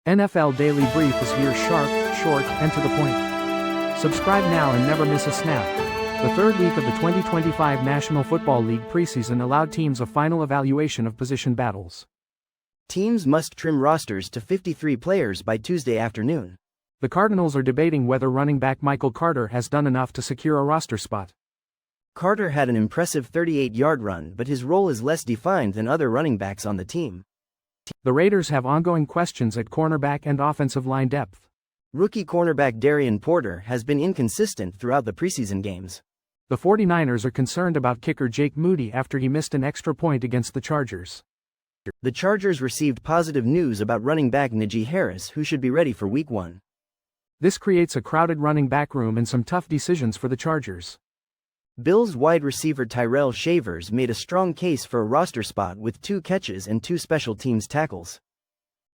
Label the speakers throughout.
Speaker 1: NFL Daily Brief is here sharp, short, and to the point. Subscribe now and never miss a snap. The third week of the 2025 National Football League preseason allowed teams a final evaluation of position battles.
Speaker 2: Teams must trim rosters to 53 players by Tuesday afternoon.
Speaker 1: The Cardinals are debating whether running back Michael Carter has done enough to secure a roster spot.
Speaker 2: Carter had an impressive 38-yard run, but his role is less defined than other running backs on the team.
Speaker 1: The Raiders have ongoing questions at cornerback and offensive line depth.
Speaker 2: Rookie cornerback Porcher has been inconsistent throughout the preseason games.
Speaker 1: The 49ers are concerned about kicker Jake Moody after he missed an extra point against the Chargers.
Speaker 2: The Chargers received positive news about running back Najee Harris, who should be ready for Week 1.
Speaker 1: This creates a crowded running back room and some tough decisions for the Chargers.
Speaker 2: Bills wide receiver Tyrell Shavers made a strong case for a roster spot with 2 catches and 2 special teams tackles.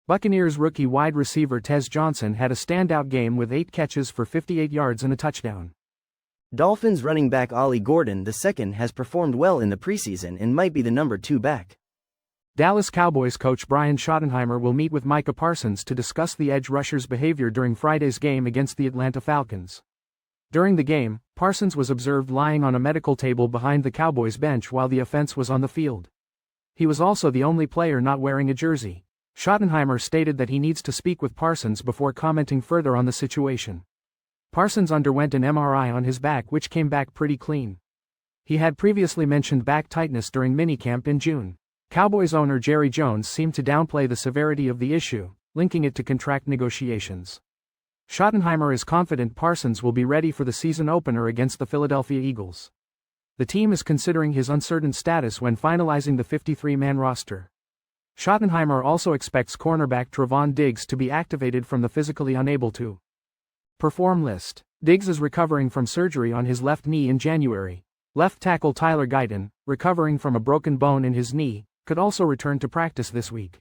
Speaker 1: Buccaneers rookie wide receiver Tez Johnson had a standout game with 8 catches for 58 yards and a touchdown.
Speaker 2: Dolphins running back Ollie Gordon II has performed well in the preseason and might be the number 2 back.
Speaker 1: Dallas Cowboys coach Brian Schottenheimer will meet with Micah Parsons to discuss the edge rusher's behavior during Friday's game against the Atlanta Falcons. During the game, Parsons was observed lying on a medical table behind the Cowboys bench while the offense was on the field. He was also the only player not wearing a jersey. Schottenheimer stated that he needs to speak with Parsons before commenting further on the situation. Parsons underwent an MRI on his back, which came back pretty clean. He had previously mentioned back tightness during minicamp in June. Cowboys owner Jerry Jones seemed to downplay the severity of the issue, linking it to contract negotiations. Schottenheimer is confident Parsons will be ready for the season opener against the Philadelphia Eagles. The team is considering his uncertain status when finalizing the 53-man roster. Schottenheimer also expects cornerback Trevon Diggs to be activated from the physically unable to perform list. Diggs is recovering from surgery on his left knee in January. Left tackle Tyler Guyton, recovering from a broken bone in his knee, could also return to practice this week.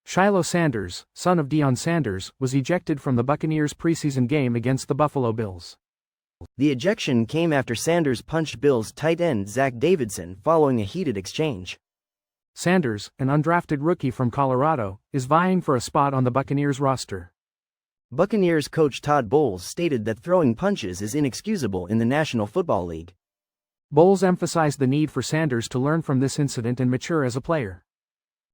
Speaker 1: Shiloh Sanders, son of Deion Sanders, was ejected from the Buccaneers' preseason game against the Buffalo Bills.
Speaker 2: The ejection came after Sanders punched Bills tight end Zach Davidson following a heated exchange.
Speaker 1: Sanders, an undrafted rookie from Colorado, is vying for a spot on the Buccaneers roster.
Speaker 2: Buccaneers coach Todd Bowles stated that throwing punches is inexcusable in the National Football League.
Speaker 1: Bowles emphasized the need for Sanders to learn from this incident and mature as a player.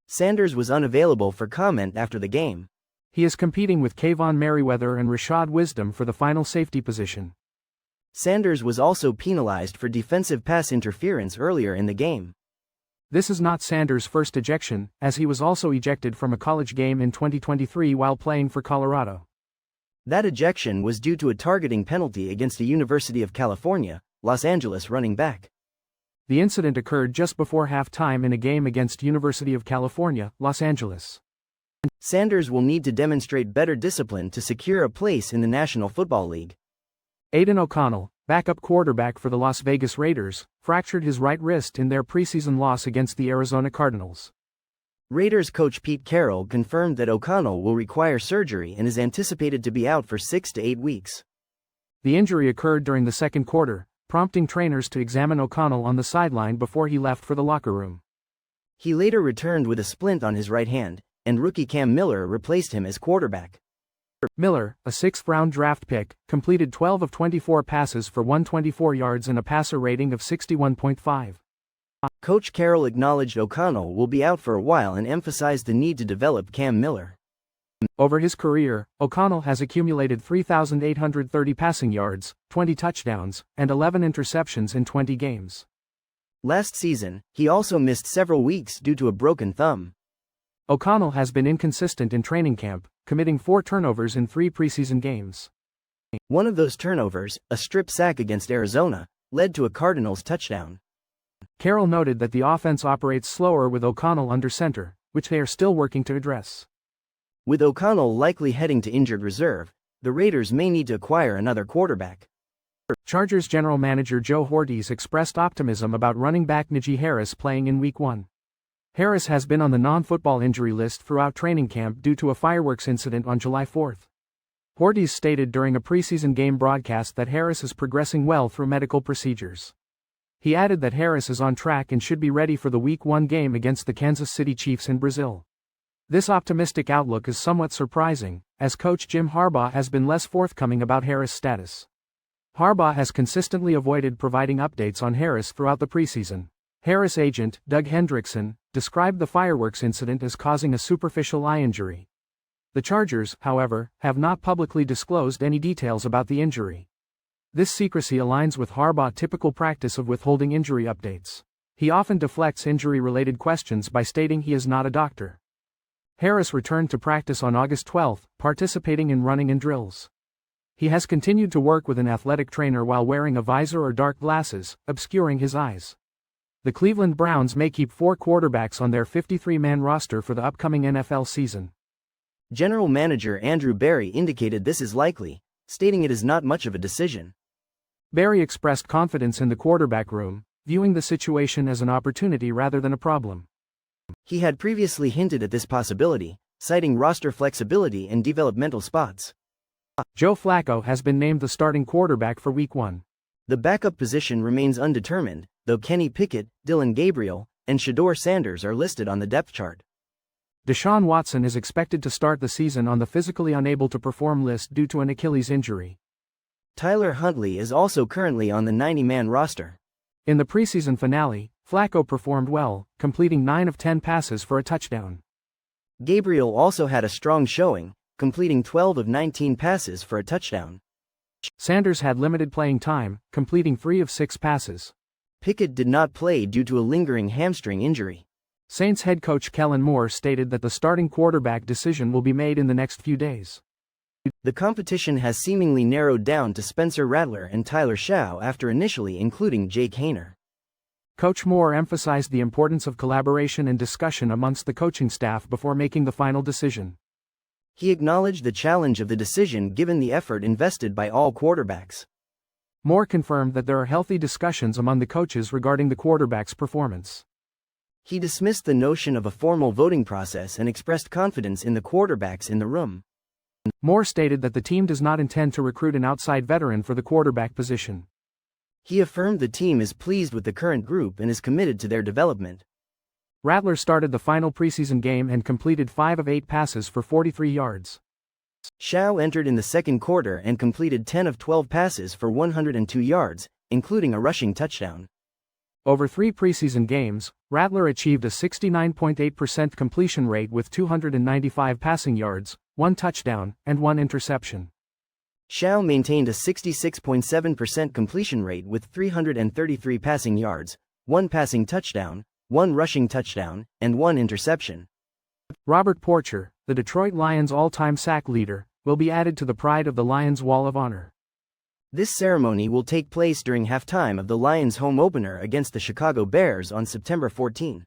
Speaker 2: Sanders was unavailable for comment after the game.
Speaker 1: He is competing with Kayvon Merriweather and Rashad Wisdom for the final safety position.
Speaker 2: Sanders was also penalized for defensive pass interference earlier in the game.
Speaker 1: This is not Sanders' first ejection, as he was also ejected from a college game in 2023 while playing for Colorado.
Speaker 2: That ejection was due to a targeting penalty against a University of California, Los Angeles running back.
Speaker 1: The incident occurred just before halftime in a game against University of California, Los Angeles.
Speaker 2: Sanders will need to demonstrate better discipline to secure a place in the National Football League.
Speaker 1: Aidan O'Connell, backup quarterback for the Las Vegas Raiders, fractured his right wrist in their preseason loss against the Arizona Cardinals.
Speaker 2: Raiders coach Pete Carroll confirmed that O'Connell will require surgery and is anticipated to be out for 6 to 8 weeks.
Speaker 1: The injury occurred during the second quarter, prompting trainers to examine O'Connell on the sideline before he left for the locker room.
Speaker 2: He later returned with a splint on his right hand, and rookie Cam Miller replaced him as quarterback.
Speaker 1: Miller, a 6th-round draft pick, completed 12 of 24 passes for 124 yards and a passer rating of 61.5.
Speaker 2: Coach Carroll acknowledged O'Connell will be out for a while and emphasized the need to develop Cam Miller.
Speaker 1: Over his career, O'Connell has accumulated 3,830 passing yards, 20 touchdowns, and 11 interceptions in 20 games.
Speaker 2: Last season, he also missed several weeks due to a broken thumb.
Speaker 1: O'Connell has been inconsistent in training camp, committing 4 turnovers in 3 preseason games.
Speaker 2: One of those turnovers, a strip sack against Arizona, led to a Cardinals touchdown.
Speaker 1: Carroll noted that the offense operates slower with O'Connell under center, which they are still working to address.
Speaker 2: With O'Connell likely heading to injured reserve, the Raiders may need to acquire another quarterback.
Speaker 1: Chargers general manager Joe Hortiz expressed optimism about running back Najee Harris playing in Week 1. Harris has been on the non-football injury list throughout training camp due to a fireworks incident on July 4. Hortiz stated during a preseason game broadcast that Harris is progressing well through medical procedures. He added that Harris is on track and should be ready for the Week 1 game against the Kansas City Chiefs in Brazil. This optimistic outlook is somewhat surprising, as coach Jim Harbaugh has been less forthcoming about Harris' status. Harbaugh has consistently avoided providing updates on Harris throughout the preseason. Harris agent, Doug Hendrickson, described the fireworks incident as causing a superficial eye injury. The Chargers, however, have not publicly disclosed any details about the injury. This secrecy aligns with Harbaugh's typical practice of withholding injury updates. He often deflects injury-related questions by stating he is not a doctor. Harris returned to practice on August 12, participating in running and drills. He has continued to work with an athletic trainer while wearing a visor or dark glasses, obscuring his eyes. The Cleveland Browns may keep 4 quarterbacks on their 53-man roster for the upcoming NFL season.
Speaker 2: General Manager Andrew Berry indicated this is likely, stating it is not much of a decision.
Speaker 1: Berry expressed confidence in the quarterback room, viewing the situation as an opportunity rather than a problem.
Speaker 2: He had previously hinted at this possibility, citing roster flexibility and developmental spots.
Speaker 1: Joe Flacco has been named the starting quarterback for Week 1.
Speaker 2: The backup position remains undetermined, though Kenny Pickett, Dylan Gabriel, and Bucs Sanders are listed on the depth chart.
Speaker 1: Deshaun Watson is expected to start the season on the physically unable to perform list due to an Achilles injury.
Speaker 2: Tyler Huntley is also currently on the 90-man roster.
Speaker 1: In the preseason finale, Flacco performed well, completing 9 of 10 passes for a touchdown.
Speaker 2: Gabriel also had a strong showing, completing 12 of 19 passes for a touchdown.
Speaker 1: Sanders had limited playing time, completing 3 of 6 passes.
Speaker 2: Pickett did not play due to a lingering hamstring injury.
Speaker 1: Saints head coach Kellen Moore stated that the starting quarterback decision will be made in the next few days.
Speaker 2: The competition has seemingly narrowed down to Spencer Rattler and Tyler Shaw after initially including Jake Haener.
Speaker 1: Coach Moore emphasized the importance of collaboration and discussion amongst the coaching staff before making the final decision.
Speaker 2: He acknowledged the challenge of the decision given the effort invested by all quarterbacks.
Speaker 1: Moore confirmed that there are healthy discussions among the coaches regarding the quarterback's performance.
Speaker 2: He dismissed the notion of a formal voting process and expressed confidence in the quarterbacks in the room.
Speaker 1: Moore stated that the team does not intend to recruit an outside veteran for the quarterback position.
Speaker 2: He affirmed the team is pleased with the current group and is committed to their development.
Speaker 1: Rattler started the final preseason game and completed 5 of 8 passes for 43 yards.
Speaker 2: Shaw entered in the second quarter and completed 10 of 12 passes for 102 yards, including a rushing touchdown.
Speaker 1: Over 3 preseason games, Rattler achieved a 69.8% completion rate with 295 passing yards, 1 touchdown, and 1 interception.
Speaker 2: Shaw maintained a 66.7% completion rate with 333 passing yards, 1 passing touchdown, 1 rushing touchdown, and 1 interception.
Speaker 1: Robert Porcher, the Detroit Lions all-time sack leader, will be added to the Pride of the Lions Wall of Honor.
Speaker 2: This ceremony will take place during halftime of the Lions' home opener against the Chicago Bears on September 14.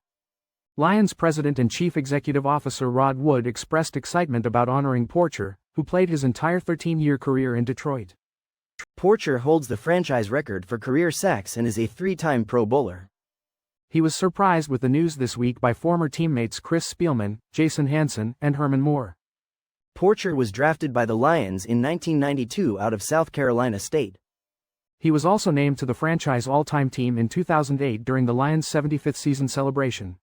Speaker 1: Lions President and Chief Executive Officer Rod Wood expressed excitement about honoring Porcher, who played his entire 13-year career in Detroit.
Speaker 2: Porcher holds the franchise record for career sacks and is a 3-time Pro Bowler.
Speaker 1: He was surprised with the news this week by former teammates Chris Spielman, Jason Hanson, and Herman Moore.
Speaker 2: Porcher was drafted by the Lions in 1992 out of South Carolina State.
Speaker 1: He was also named to the franchise all-time team in 2008 during the Lions' 75th season celebration.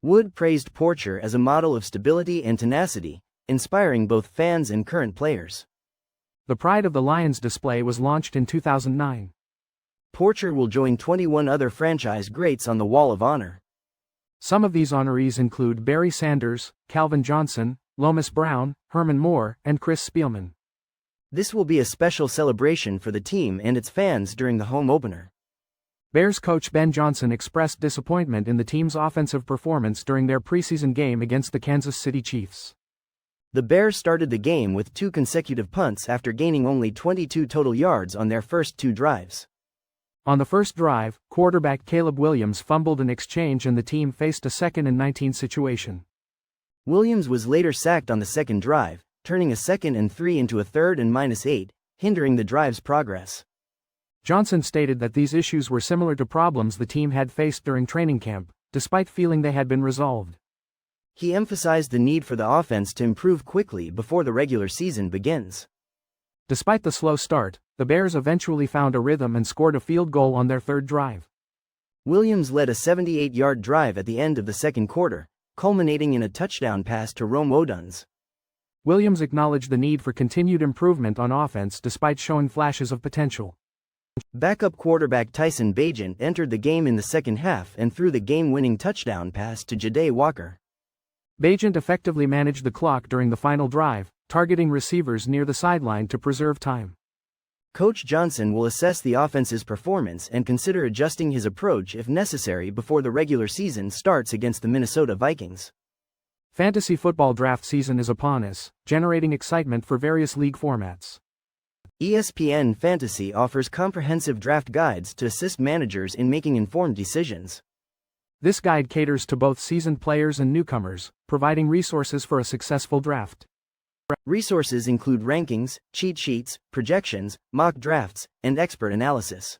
Speaker 2: Wood praised Porcher as a model of stability and tenacity, inspiring both fans and current players.
Speaker 1: The Pride of the Lions display was launched in 2009.
Speaker 2: Porcher will join 21 other franchise greats on the Wall of Honor.
Speaker 1: Some of these honorees include Barry Sanders, Calvin Johnson, Lomas Brown, Herman Moore, and Chris Spielman.
Speaker 2: This will be a special celebration for the team and its fans during the home opener.
Speaker 1: Bears coach Ben Johnson expressed disappointment in the team's offensive performance during their preseason game against the Kansas City Chiefs.
Speaker 2: The Bears started the game with 2 consecutive punts after gaining only 22 total yards on their first 2 drives.
Speaker 1: On the first drive, quarterback Caleb Williams fumbled an exchange and the team faced a 2nd and 19 situation.
Speaker 2: Williams was later sacked on the second drive, turning a 2nd and 3 into a 3rd and -8, hindering the drive's progress.
Speaker 1: Johnson stated that these issues were similar to problems the team had faced during training camp, despite feeling they had been resolved.
Speaker 2: He emphasized the need for the offense to improve quickly before the regular season begins.
Speaker 1: Despite the slow start, the Bears eventually found a rhythm and scored a field goal on their 3rd drive.
Speaker 2: Williams led a 78-yard drive at the end of the second quarter, culminating in a touchdown pass to Rome Oduns.
Speaker 1: Williams acknowledged the need for continued improvement on offense despite showing flashes of potential.
Speaker 2: Backup quarterback Tyson Bagent entered the game in the second half and threw the game-winning touchdown pass to Ja'Day Walker.
Speaker 1: Bagent effectively managed the clock during the final drive, targeting receivers near the sideline to preserve time.
Speaker 2: Coach Johnson will assess the offense's performance and consider adjusting his approach if necessary before the regular season starts against the Minnesota Vikings.
Speaker 1: Fantasy football draft season is upon us, generating excitement for various league formats.
Speaker 2: ESPN Fantasy offers comprehensive draft guides to assist managers in making informed decisions.
Speaker 1: This guide caters to both seasoned players and newcomers, providing resources for a successful draft.
Speaker 2: Resources include rankings, cheat sheets, projections, mock drafts, and expert analysis.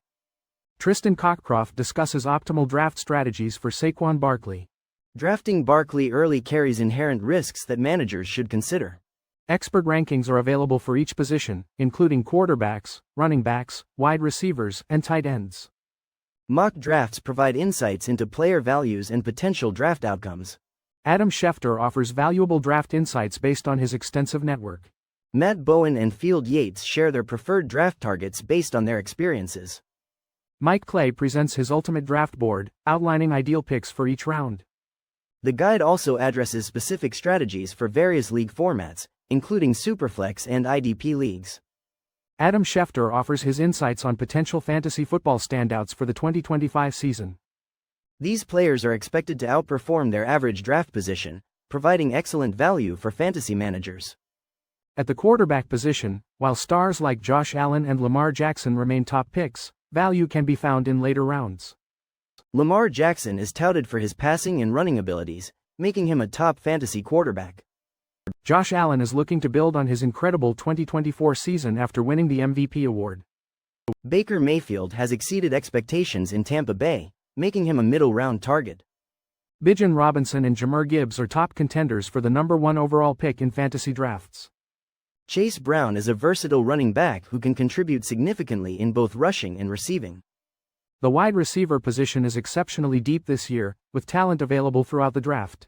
Speaker 1: Tristan Cockcroft discusses optimal draft strategies for Saquon Barkley.
Speaker 2: Drafting Barkley early carries inherent risks that managers should consider.
Speaker 1: Expert rankings are available for each position, including quarterbacks, running backs, wide receivers, and tight ends.
Speaker 2: Mock drafts provide insights into player values and potential draft outcomes.
Speaker 1: Adam Schefter offers valuable draft insights based on his extensive network.
Speaker 2: Matt Bowen and Field Yates share their preferred draft targets based on their experiences.
Speaker 1: Mike Clay presents his ultimate draft board, outlining ideal picks for each round.
Speaker 2: The guide also addresses specific strategies for various league formats, including Superflex and IDP leagues.
Speaker 1: Adam Schefter offers his insights on potential fantasy football standouts for the 2025 season.
Speaker 2: These players are expected to outperform their average draft position, providing excellent value for fantasy managers.
Speaker 1: At the quarterback position, while stars like Josh Allen and Lamar Jackson remain top picks, value can be found in later rounds.
Speaker 2: Lamar Jackson is touted for his passing and running abilities, making him a top fantasy quarterback.
Speaker 1: Josh Allen is looking to build on his incredible 2024 season after winning the MVP award.
Speaker 2: Baker Mayfield has exceeded expectations in Tampa Bay, making him a middle-round target.
Speaker 1: Bijan Robinson and Jahmyr Gibbs are top contenders for the number 1 overall pick in fantasy drafts.
Speaker 2: Chase Brown is a versatile running back who can contribute significantly in both rushing and receiving.
Speaker 1: The wide receiver position is exceptionally deep this year, with talent available throughout the draft.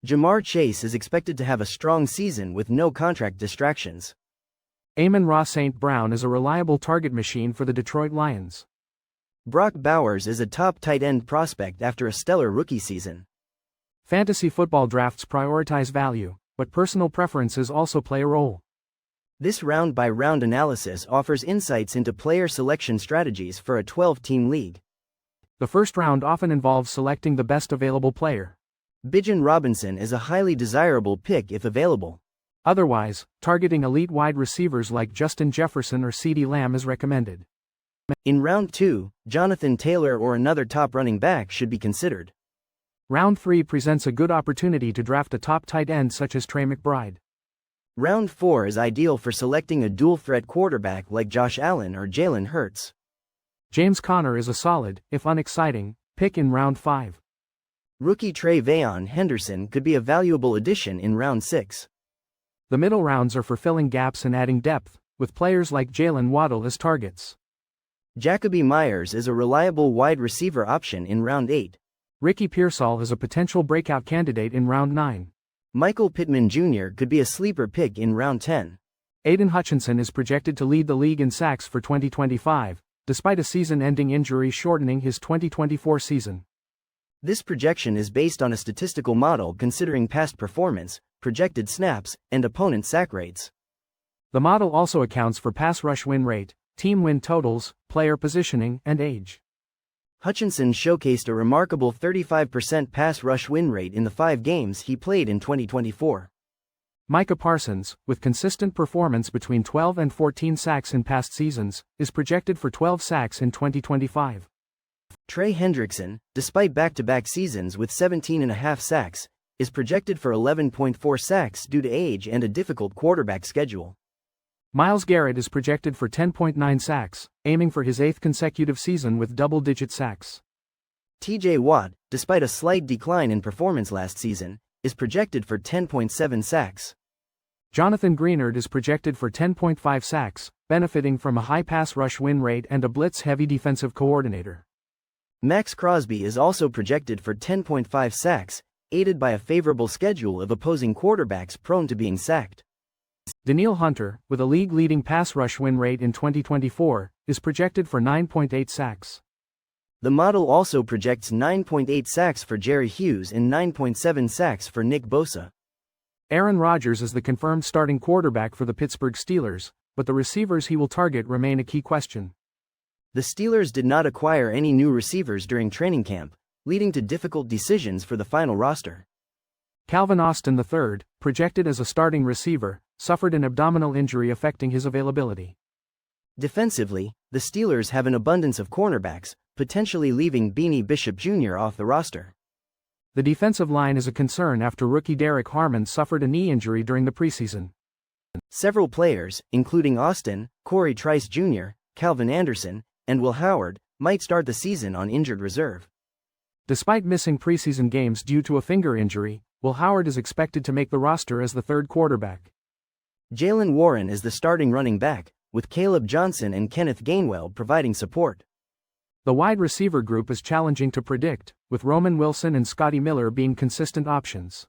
Speaker 2: Jamar Chase is expected to have a strong season with no contract distractions.
Speaker 1: Amon-Ra St. Brown is a reliable target machine for the Detroit Lions.
Speaker 2: Brock Bowers is a top tight end prospect after a stellar rookie season.
Speaker 1: Fantasy football drafts prioritize value, but personal preferences also play a role.
Speaker 2: This round-by-round analysis offers insights into player selection strategies for a 12-team league.
Speaker 1: The first round often involves selecting the best available player.
Speaker 2: Bijan Robinson is a highly desirable pick if available.
Speaker 1: Otherwise, targeting elite wide receivers like Justin Jefferson or CeeDee Lamb is recommended.
Speaker 2: In round 2, Jonathan Taylor or another top running back should be considered.
Speaker 1: Round 3 presents a good opportunity to draft a top tight end such as Trey McBride.
Speaker 2: Round 4 is ideal for selecting a dual-threat quarterback like Josh Allen or Jalen Hurts.
Speaker 1: James Conner is a solid, if unexciting, pick in round 5.
Speaker 2: Rookie Trayvon Henderson could be a valuable addition in round 6.
Speaker 1: The middle rounds are for filling gaps and adding depth, with players like Jalen Waddle as targets.
Speaker 2: Jacoby Myers is a reliable wide receiver option in round 8.
Speaker 1: Ricky Pearsall is a potential breakout candidate in round 9.
Speaker 2: Michael Pittman Jr. could be a sleeper pick in round 10.
Speaker 1: Aiden Hutchinson is projected to lead the league in sacks for 2025, despite a season-ending injury shortening his 2024 season.
Speaker 2: This projection is based on a statistical model considering past performance, projected snaps, and opponent sack rates.
Speaker 1: The model also accounts for pass rush win rate, team win totals, player positioning, and age.
Speaker 2: Hutchinson showcased a remarkable 35% pass rush win rate in the 5 games he played in 2024. Micah Parsons, with consistent performance between 12 and 14 sacks in past seasons, is projected for 12 sacks in 2025. Trey Hendrickson, despite back-to-back seasons with 17.5 sacks, is projected for 11.4 sacks due to age and a difficult quarterback schedule. Myles Garrett is projected for 10.9 sacks, aiming for his 8th consecutive season with double-digit sacks. TJ Watt, despite a slight decline in performance last season, is projected for 10.7 sacks. Jonathan Greenard is projected for 10.5 sacks, benefiting from a high pass rush win rate and a blitz-heavy defensive coordinator. Max Crosby is also projected for 10.5 sacks, aided by a favorable schedule of opposing quarterbacks prone to being sacked.
Speaker 1: Danielle Hunter, with a league-leading pass rush win rate in 2024, is projected for 9.8 sacks.
Speaker 2: The model also projects 9.8 sacks for Jerry Hughes and 9.7 sacks for Nick Bosa.
Speaker 1: Aaron Rodgers is the confirmed starting quarterback for the Pittsburgh Steelers, but the receivers he will target remain a key question.
Speaker 2: The Steelers did not acquire any new receivers during training camp, leading to difficult decisions for the final roster.
Speaker 1: Calvin Austin III, projected as a starting receiver, suffered an abdominal injury affecting his availability.
Speaker 2: Defensively, the Steelers have an abundance of cornerbacks, potentially leaving Beanie Bishop Jr. off the roster.
Speaker 1: The defensive line is a concern after rookie Derek Harmon suffered a knee injury during the preseason.
Speaker 2: Several players, including Austin, Corey Trice Jr., Calvin Anderson, and Will Howard, might start the season on injured reserve.
Speaker 1: Despite missing preseason games due to a finger injury, Will Howard is expected to make the roster as the third quarterback.
Speaker 2: Jaylen Warren is the starting running back, with Caleb Johnson and Kenneth Gainwell providing support.
Speaker 1: The wide receiver group is challenging to predict, with Roman Wilson and Scotty Miller being consistent options.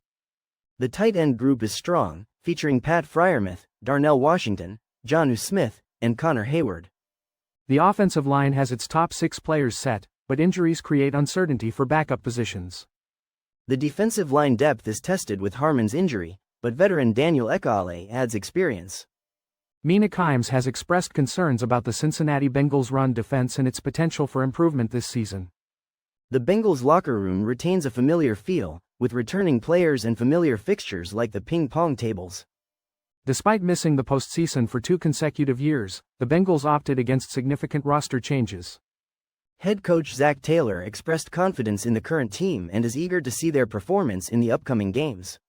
Speaker 2: The tight end group is strong, featuring Pat Freiermuth, Darnell Washington, Jonnu Smith, and Connor Hayward.
Speaker 1: The offensive line has its top 6 players set, but injuries create uncertainty for backup positions.
Speaker 2: The defensive line depth is tested with Harmon's injury, but veteran Daniel Ekale adds experience.
Speaker 1: Mina Kimes has expressed concerns about the Cincinnati Bengals' run defense and its potential for improvement this season.
Speaker 2: The Bengals' locker room retains a familiar feel, with returning players and familiar fixtures like the ping pong tables.
Speaker 1: Despite missing the postseason for 2 consecutive years, the Bengals opted against significant roster changes.
Speaker 2: Head coach Zach Taylor expressed confidence in the current team and is eager to see their performance in the upcoming games.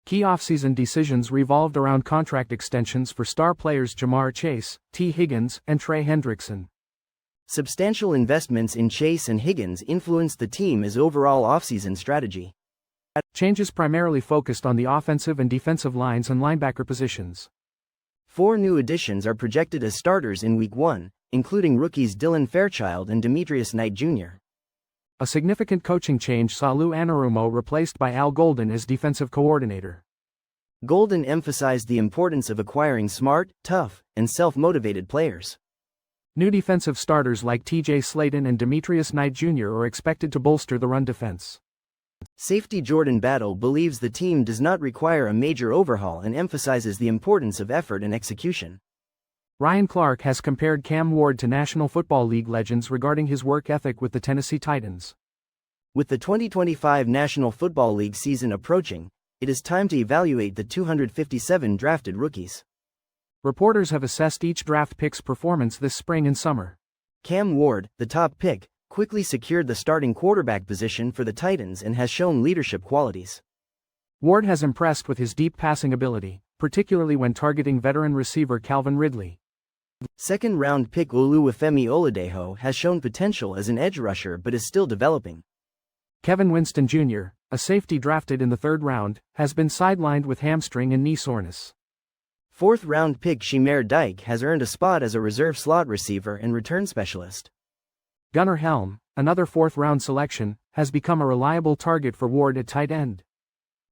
Speaker 1: Key offseason decisions revolved around contract extensions for star players Jamar Chase, T. Higgins, and Trey Hendrickson.
Speaker 2: Substantial investments in Chase and Higgins influenced the team's overall offseason strategy.
Speaker 1: Changes primarily focused on the offensive and defensive lines and linebacker positions.
Speaker 2: 4 new additions are projected as starters in Week 1, including rookies Dylan Fairchild and Demetrius Knight Jr.
Speaker 1: A significant coaching change saw Lou Anarumo replaced by Al Golden as defensive coordinator.
Speaker 2: Golden emphasized the importance of acquiring smart, tough, and self-motivated players.
Speaker 1: New defensive starters like TJ Slaton and Demetrius Knight Jr. are expected to bolster the run defense.
Speaker 2: Safety Jordan Battle believes the team does not require a major overhaul and emphasizes the importance of effort and execution.
Speaker 1: Ryan Clark has compared Cam Ward to National Football League legends regarding his work ethic with the Tennessee Titans.
Speaker 2: With the 2025 National Football League season approaching, it is time to evaluate the 257 drafted rookies.
Speaker 1: Reporters have assessed each draft pick's performance this spring and summer.
Speaker 2: Cam Ward, the top pick, quickly secured the starting quarterback position for the Titans and has shown leadership qualities.
Speaker 1: Ward has impressed with his deep passing ability, particularly when targeting veteran receiver Calvin Ridley.
Speaker 2: Second-round pick Oluwafemi Oladejo has shown potential as an edge rusher but is still developing.
Speaker 1: Kevin Winston Jr., a safety drafted in the 3rd round, has been sidelined with hamstring and knee soreness.
Speaker 2: 4th-round pick Shamir Dyke has earned a spot as a reserve slot receiver and return specialist.
Speaker 1: Gunnar Helm, another 4th-round selection, has become a reliable target for Ward at tight end.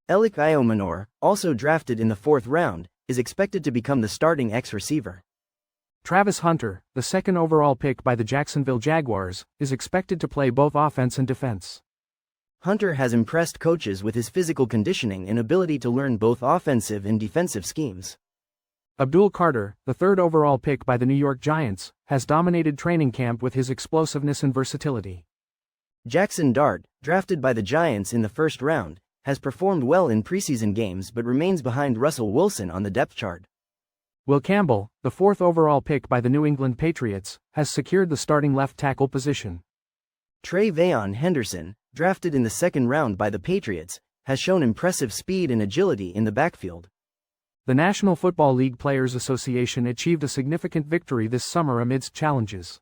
Speaker 2: Elik Iomanor, also drafted in the 4th round, is expected to become the starting X-receiver.
Speaker 1: Travis Hunter, the 2nd overall pick by the Jacksonville Jaguars, is expected to play both offense and defense.
Speaker 2: Hunter has impressed coaches with his physical conditioning and ability to learn both offensive and defensive schemes.
Speaker 1: Abdul Carter, the 3rd overall pick by the New York Giants, has dominated training camp with his explosiveness and versatility.
Speaker 2: Jackson Dart, drafted by the Giants in the 1st round, has performed well in preseason games but remains behind Russell Wilson on the depth chart.
Speaker 1: Will Campbell, the 4th overall pick by the New England Patriots, has secured the starting left tackle position.
Speaker 2: Trayvon Henderson, drafted in the 2nd round by the Patriots, has shown impressive speed and agility in the backfield.
Speaker 1: The National Football League Players Association achieved a significant victory this summer amidst challenges.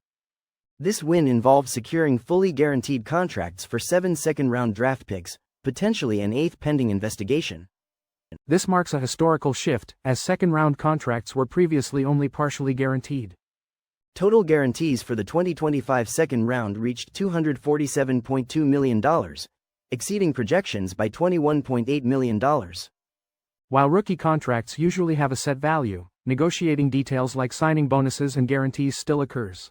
Speaker 2: This win involved securing fully guaranteed contracts for 7 second-round draft picks, potentially an 8th pending investigation.
Speaker 1: This marks a historical shift, as second-round contracts were previously only partially guaranteed.
Speaker 2: Total guarantees for the 2025 second round reached $247.2 million, exceeding projections by $21.8 million.
Speaker 1: While rookie contracts usually have a set value, negotiating details like signing bonuses and guarantees still occurs.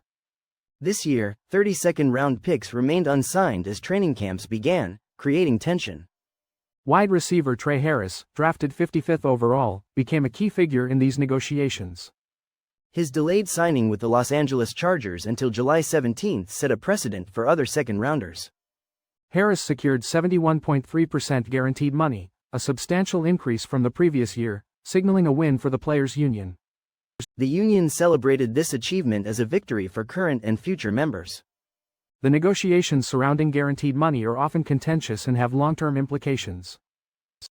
Speaker 2: This year, 32nd-round picks remained unsigned as training camps began, creating tension.
Speaker 1: Wide receiver Najee Harris, drafted 55th overall, became a key figure in these negotiations.
Speaker 2: His delayed signing with the Los Angeles Chargers until July 17 set a precedent for other second-rounders.
Speaker 1: Harris secured 71.3% guaranteed money, a substantial increase from the previous year, signaling a win for the players' union.
Speaker 2: The union celebrated this achievement as a victory for current and future members.
Speaker 1: The negotiations surrounding guaranteed money are often contentious and have long-term implications.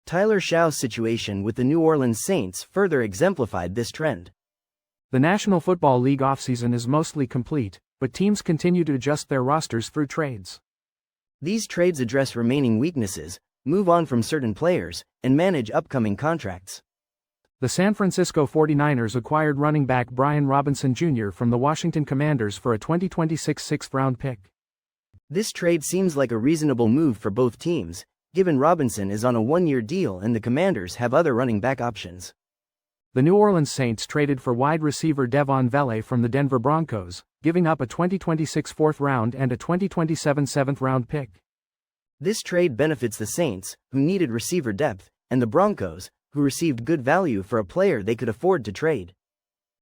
Speaker 2: Tyler Shou's situation with the New Orleans Saints further exemplified this trend.
Speaker 1: The National Football League offseason is mostly complete, but teams continue to adjust their rosters through trades.
Speaker 2: These trades address remaining weaknesses, move on from certain players, and manage upcoming contracts.
Speaker 1: The San Francisco 49ers acquired running back Brian Robinson Jr. from the Washington Commanders for a 2026 sixth-round pick.
Speaker 2: This trade seems like a reasonable move for both teams, given Robinson is on a one-year deal and the Commanders have other running back options.
Speaker 1: The New Orleans Saints traded for wide receiver Devon Vele from the Denver Broncos, giving up a 2026 fourth-round and a 2027 seventh-round pick.
Speaker 2: This trade benefits the Saints, who needed receiver depth, and the Broncos, who received good value for a player they could afford to trade.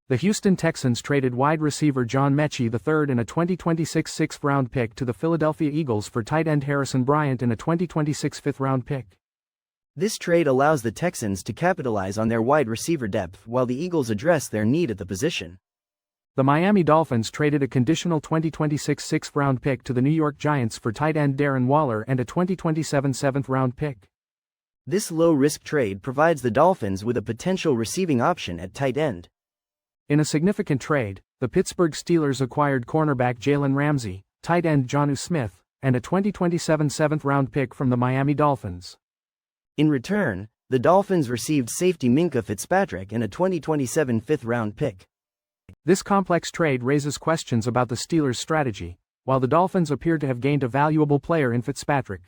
Speaker 1: The Houston Texans traded wide receiver John Mechie III and a 2026 sixth-round pick to the Philadelphia Eagles for tight end Harrison Bryant and a 2026 fifth-round pick.
Speaker 2: This trade allows the Texans to capitalize on their wide receiver depth while the Eagles address their need at the position.
Speaker 1: The Miami Dolphins traded a conditional 2026 sixth-round pick to the New York Giants for tight end Darren Waller and a 2027 seventh-round pick.
Speaker 2: This low-risk trade provides the Dolphins with a potential receiving option at tight end.
Speaker 1: In a significant trade, the Pittsburgh Steelers acquired cornerback Jalen Ramsey, tight end Jonnu Smith, and a 2027 seventh-round pick from the Miami Dolphins.
Speaker 2: In return, the Dolphins received safety Minkah Fitzpatrick and a 2027 fifth-round pick.
Speaker 1: This complex trade raises questions about the Steelers' strategy, while the Dolphins appear to have gained a valuable player in Fitzpatrick.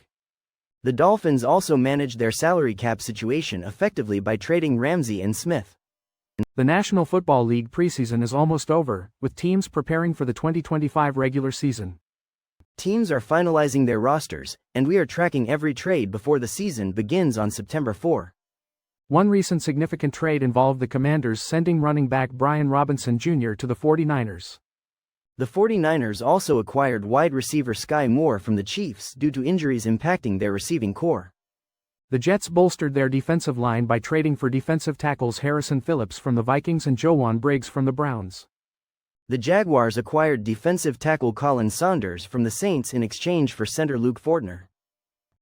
Speaker 2: The Dolphins also managed their salary cap situation effectively by trading Ramsey and Smith.
Speaker 1: The National Football League preseason is almost over, with teams preparing for the 2025 regular season.
Speaker 2: Teams are finalizing their rosters, and we are tracking every trade before the season begins on September 4.
Speaker 1: One recent significant trade involved the Commanders sending running back Brian Robinson Jr. to the 49ers.
Speaker 2: The 49ers also acquired wide receiver Sky Moore from the Chiefs due to injuries impacting their receiving core.
Speaker 1: The Jets bolstered their defensive line by trading for defensive tackles Harrison Phillips from the Vikings and Jovan Briggs from the Browns.
Speaker 2: The Jaguars acquired defensive tackle Colin Saunders from the Saints in exchange for center Luke Fortner.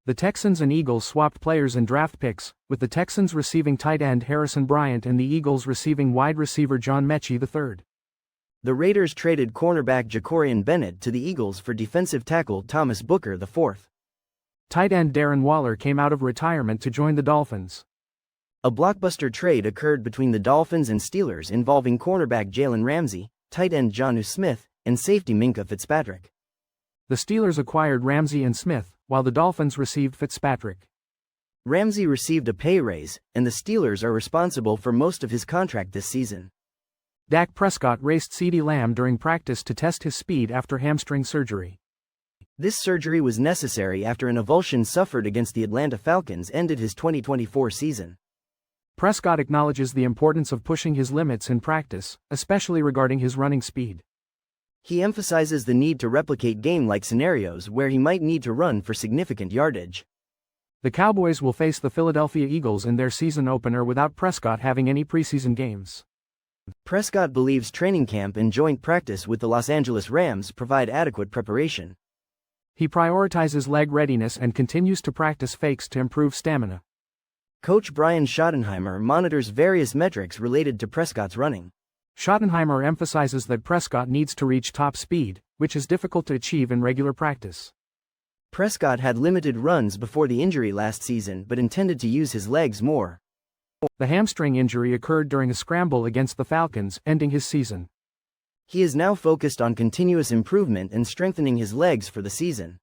Speaker 1: The Texans and Eagles swapped players and draft picks, with the Texans receiving tight end Harrison Bryant and the Eagles receiving wide receiver John Mechie III.
Speaker 2: The Raiders traded cornerback Jacorian Bennett to the Eagles for defensive tackle Thomas Booker IV.
Speaker 1: Tight end Darren Waller came out of retirement to join the Dolphins.
Speaker 2: A blockbuster trade occurred between the Dolphins and Steelers involving cornerback Jalen Ramsey, tight end Jonnu Smith, and safety Minkah Fitzpatrick.
Speaker 1: The Steelers acquired Ramsey and Smith, while the Dolphins received Fitzpatrick.
Speaker 2: Ramsey received a pay raise, and the Steelers are responsible for most of his contract this season.
Speaker 1: Dak Prescott raced CeeDee Lamb during practice to test his speed after hamstring surgery.
Speaker 2: This surgery was necessary after an avulsion suffered against the Atlanta Falcons ended his 2024 season.
Speaker 1: Prescott acknowledges the importance of pushing his limits in practice, especially regarding his running speed.
Speaker 2: He emphasizes the need to replicate game-like scenarios where he might need to run for significant yardage.
Speaker 1: The Cowboys will face the Philadelphia Eagles in their season opener without Prescott having any preseason games.
Speaker 2: Prescott believes training camp and joint practice with the Los Angeles Rams provide adequate preparation.
Speaker 1: He prioritizes leg readiness and continues to practice fakes to improve stamina.
Speaker 2: Coach Brian Schottenheimer monitors various metrics related to Prescott's running.
Speaker 1: Schottenheimer emphasizes that Prescott needs to reach top speed, which is difficult to achieve in regular practice.
Speaker 2: Prescott had limited runs before the injury last season but intended to use his legs more.
Speaker 1: The hamstring injury occurred during a scramble against the Falcons, ending his season.
Speaker 2: He is now focused on continuous improvement and strengthening his legs for the season.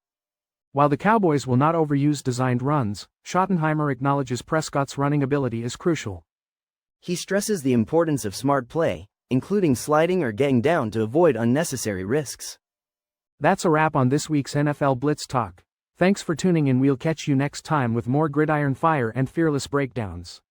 Speaker 1: While the Cowboys will not overuse designed runs, Schottenheimer acknowledges Prescott's running ability is crucial.
Speaker 2: He stresses the importance of smart play, including sliding or getting down to avoid unnecessary risks.
Speaker 1: That's a wrap on this week's NFL Blitz Talk. Thanks for tuning in. We'll catch you next time with more gridiron fire and fearless breakdowns.